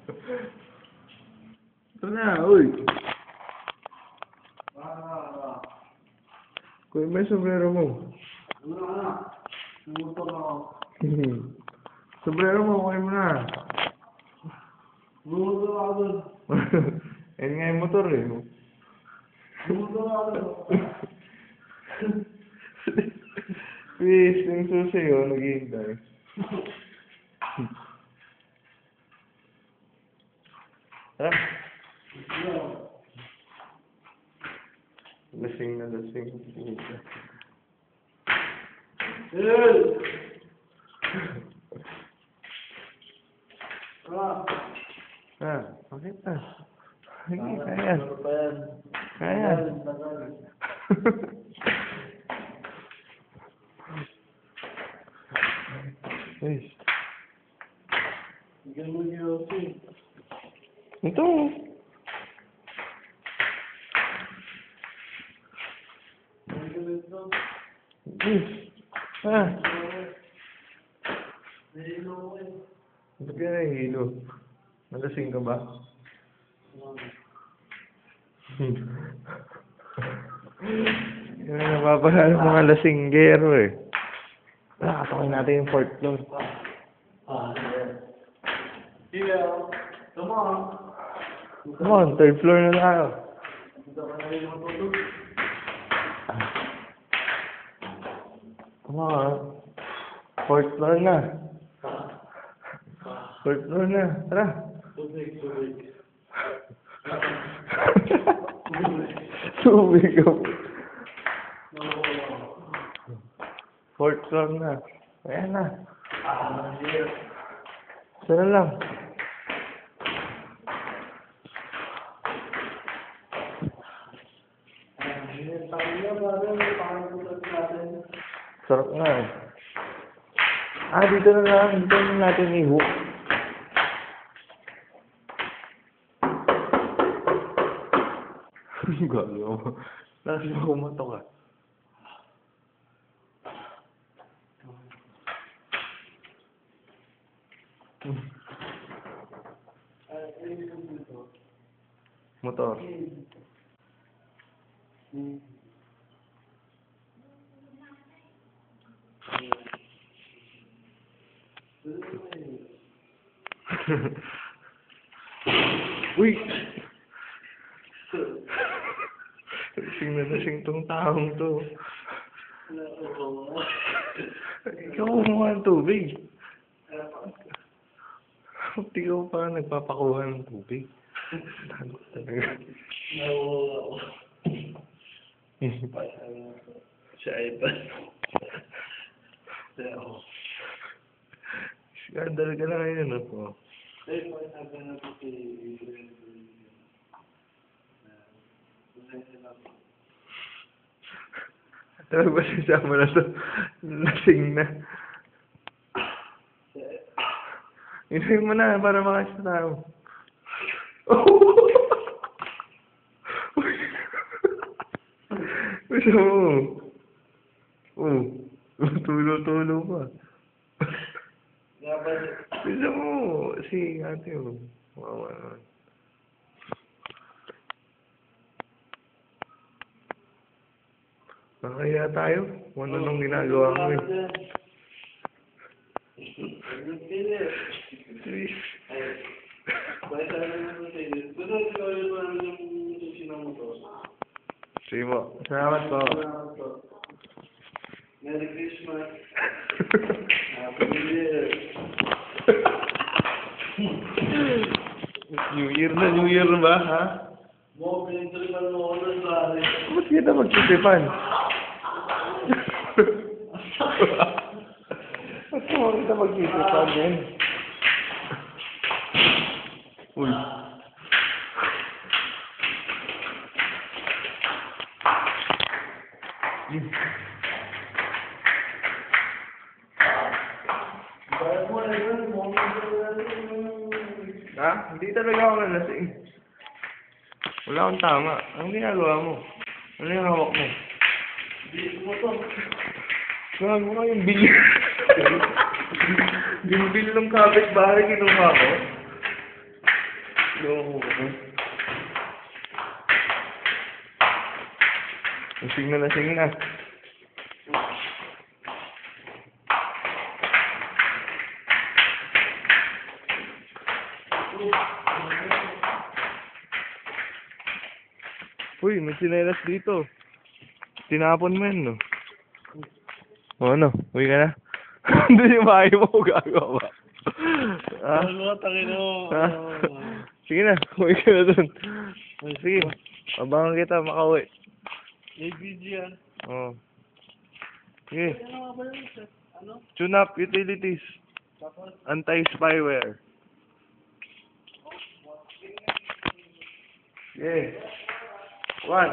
Ito na, uy. Kuya, may sombrero mo. Sombrero mo, kuya mo na. Yan nga yung motor eh. Please, yung susi yun, naghihintay. Tara. Lasing na lasing. Bakit na? Sige, kaya. Kaya. Guys. Ito. Ba't ka nahihilo? Nalasing ka ba? Yan ang napapala ng mga lasinggero eh. Katakin natin yung 4th floor. Come on. Come on, 3rd floor na tayo. Come on. 4th floor na. 4th floor na. Tara. Tubig ako. 4th floor na. Ayan na. Sana lang. Sarap nga eh. Dito na lang. Dito na natin i-hook. Galo mo. Lakas mo kumatok ah. Motor. Uy! Lasing na lasing tong taong to. Ikaw kumuha ng tubig. Hindi ko pa nagpapakuha ng tubig. Tago talaga. Sa iPad. Skandal ka na ngayon ako. Talaga ba sasama na to? Lasing na. Inuhin mo na para makasya tayo. Gusto mo? Tulo-tulo pa. Gusto mo? Si ate mo. Wawa naman. Nakaya tayo? Ano nung ginagawa mo eh? Please. Sige po. Salamat po. Merry Christmas. Happy New Year. New Year ba, ha? Mo, pininturipan mo ako ng sari. Ba't kita magtitipan? Ba't kita magtitipan din? Uy. Ha? Hindi talaga ako nalasing. Wala akong tama. Anong ginagawa mo? Ano yung hawak mo? Hindi mo to. Gago ka yung bili. Yung bili ng kapitbahay kinuha ko. Loko ko. Lasing na, lasing na. Uy, may tsinelas dito. Tinapon mo yan, no? O ano, uwi ka na? Hindi yung bahay mo, gagawa ba? Ah? Ano, tangin mo. Ha? Sige na, uwi ka na dun. Sige, abangan kita, makauwi. ABG yan. Oo. Sige, Ano nga ba yun? Ano? tune up utilities. Tapos? Anti-spyware. Sige. One.